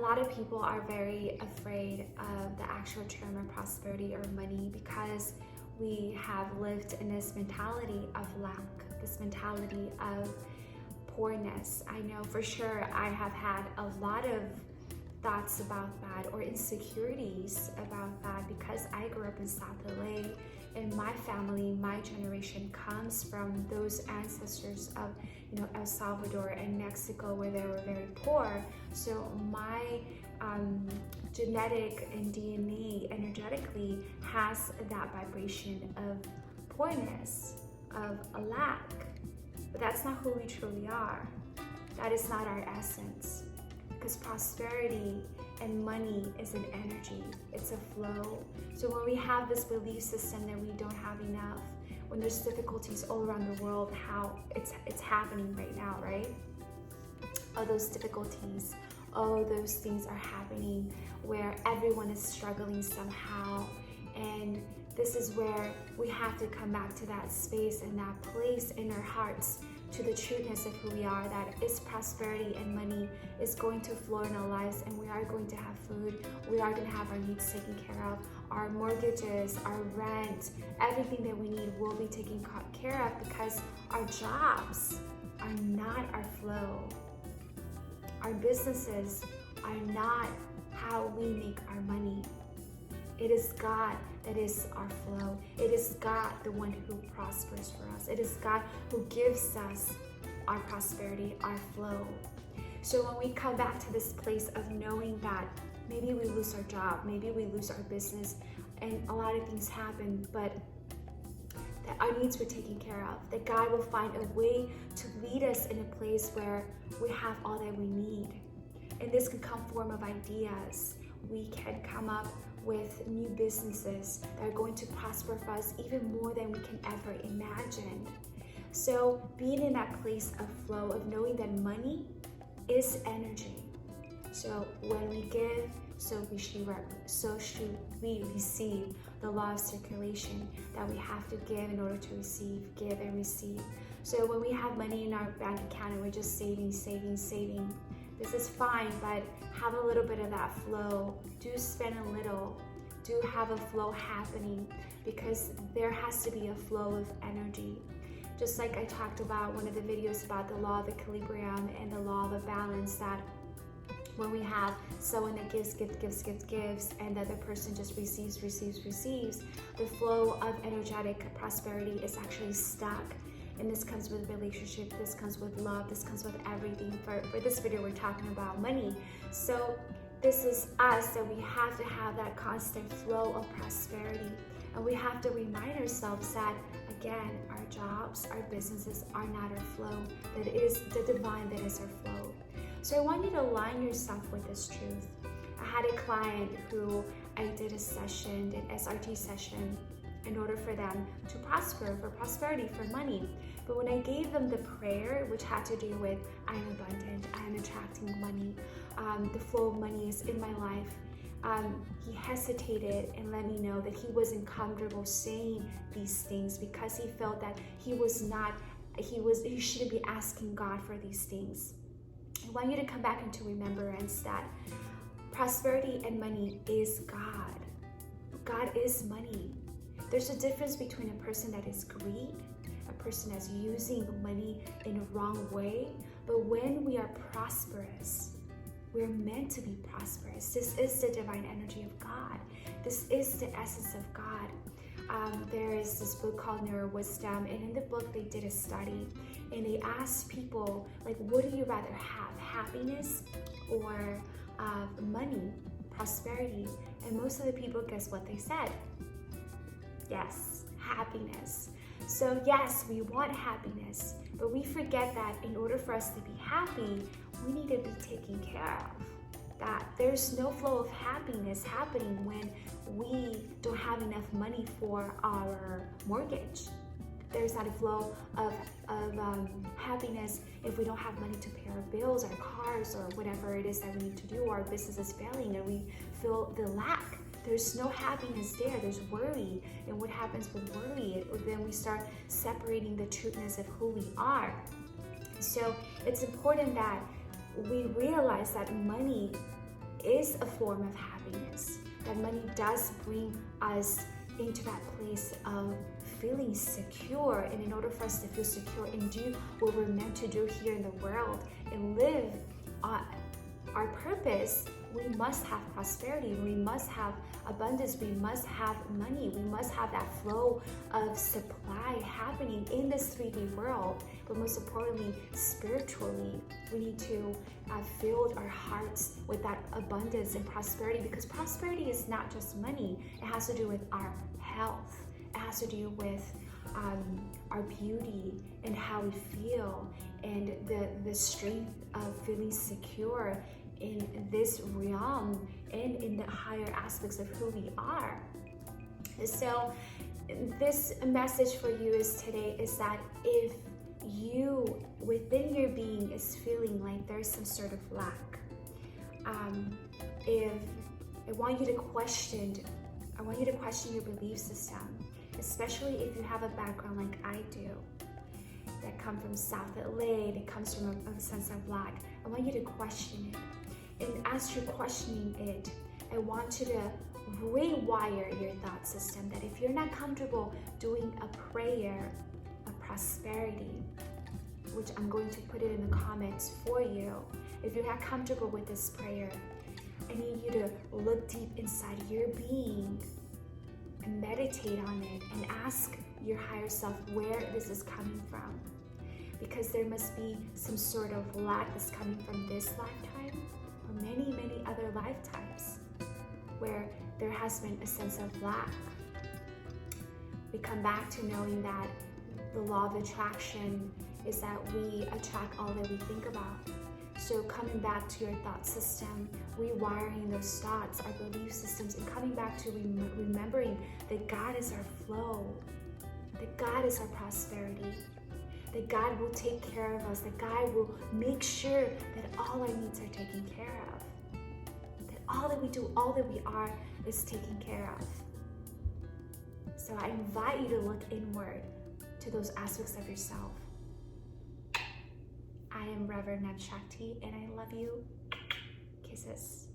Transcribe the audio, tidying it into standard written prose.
lot of people are very afraid of the actual term of prosperity or money because we have lived in this mentality of lack, this mentality of poorness. I know for sure I have had a lot of thoughts about that or insecurities about that because I grew up in South LA and my family, my generation comes from those ancestors of, El Salvador and Mexico where they were very poor. So my genetic and DNA energetically has that vibration of poorness, of a lack. But that's not who we truly are. That is not our essence. Because prosperity and money is an energy, it's a flow. So when we have this belief system that we don't have enough, when there's difficulties all around the world, how it's happening right now, right? All those difficulties, all those things are happening where everyone is struggling somehow. And this is where we have to come back to that space and that place in our hearts to the trueness of who we are, that is prosperity and money is going to flow in our lives, and we are going to have food, we are going to have our needs taken care of, our mortgages, our rent, everything that we need will be taken care of because our jobs are not our flow. Our businesses are not how we make our money. It is God that is our flow. It is God, the one who prospers for us. It is God who gives us our prosperity, our flow. So when we come back to this place of knowing that maybe we lose our job, maybe we lose our business, and a lot of things happen, but that our needs were taken care of, that God will find a way to lead us in a place where we have all that we need. And this can come form of ideas. We can come up with new businesses that are going to prosper for us even more than we can ever imagine. So being in that place of flow, of knowing that money is energy. So when we give, so should we receive. The law of circulation, that we have to give in order to receive, give and receive. So when we have money in our bank account and we're just saving, this is fine, but have a little bit of that flow. Do spend a little. Do have a flow happening, because there has to be a flow of energy. Just like I talked about one of the videos about the law of equilibrium and the law of a balance, that when we have someone that gives, and the other person just receives, the flow of energetic prosperity is actually stuck. And this comes with relationship, this comes with love, this comes with everything. For this video, we're talking about money. So this is us, that we have to have that constant flow of prosperity. And we have to remind ourselves that, again, our jobs, our businesses are not our flow. That it is the divine that is our flow. So I want you to align yourself with this truth. I had a client who I did a session, an SRT session, in order for them to prosper, for prosperity, for money. But when I gave them the prayer, which had to do with I am abundant, I am attracting money, the flow of money is in my life, he hesitated and let me know that he wasn't comfortable saying these things because he felt that he shouldn't be asking God for these things. I want you to come back into remembrance that prosperity and money is God. God is money. There's a difference between a person that is greed, a person that's using money in a wrong way. But when we are prosperous, we're meant to be prosperous. This is the divine energy of God. This is the essence of God. There is this book called Neuro Wisdom, and in the book they did a study, and they asked people, like, what do you rather have, happiness or money, prosperity? And most of the people, guess what they said? Yes, happiness. So yes, we want happiness, but we forget that in order for us to be happy, we need to be taken care of. That there's no flow of happiness happening when we don't have enough money for our mortgage. There's not a flow of happiness if we don't have money to pay our bills, our cars, or whatever it is that we need to do. Our business is failing and we feel the lack. There's no happiness there. There's worry. And what happens with worry? Then we start separating the trueness of who we are. So it's important that we realize that money is a form of happiness, that money does bring us into that place of feeling secure. And in order for us to feel secure and do what we're meant to do here in the world and live our purpose, we must have prosperity, we must have abundance, we must have money, we must have that flow of supply happening in this 3D world. But most importantly, spiritually, we need to fill our hearts with that abundance and prosperity, because prosperity is not just money. It has to do with our health. It has to do with our beauty and how we feel, and the strength of feeling secure in this realm and in the higher aspects of who we are. So this message for you today is that if you within your being is feeling like there's some sort of lack, if I want you to question your belief system, especially if you have a background like I do, that come from South LA, that comes from a sense of lack. I want you to question it. And as you're questioning it, I want you to rewire your thought system, that if you're not comfortable doing a prayer of prosperity, which I'm going to put it in the comments for you, if you're not comfortable with this prayer, I need you to look deep inside your being and meditate on it and ask your higher self where this is coming from. Because there must be some sort of lack that's coming from this lifetime or many, many other lifetimes where there has been a sense of lack. We come back to knowing that the law of attraction is that we attract all that we think about. So coming back to your thought system, rewiring those thoughts, our belief systems, and coming back to remembering that God is our flow, that God is our prosperity, that God will take care of us, that God will make sure that all our needs are taken care of, that all that we do, all that we are is taken care of. So I invite you to look inward to those aspects of yourself. I am Reverend Shakti, and I love you. Kisses.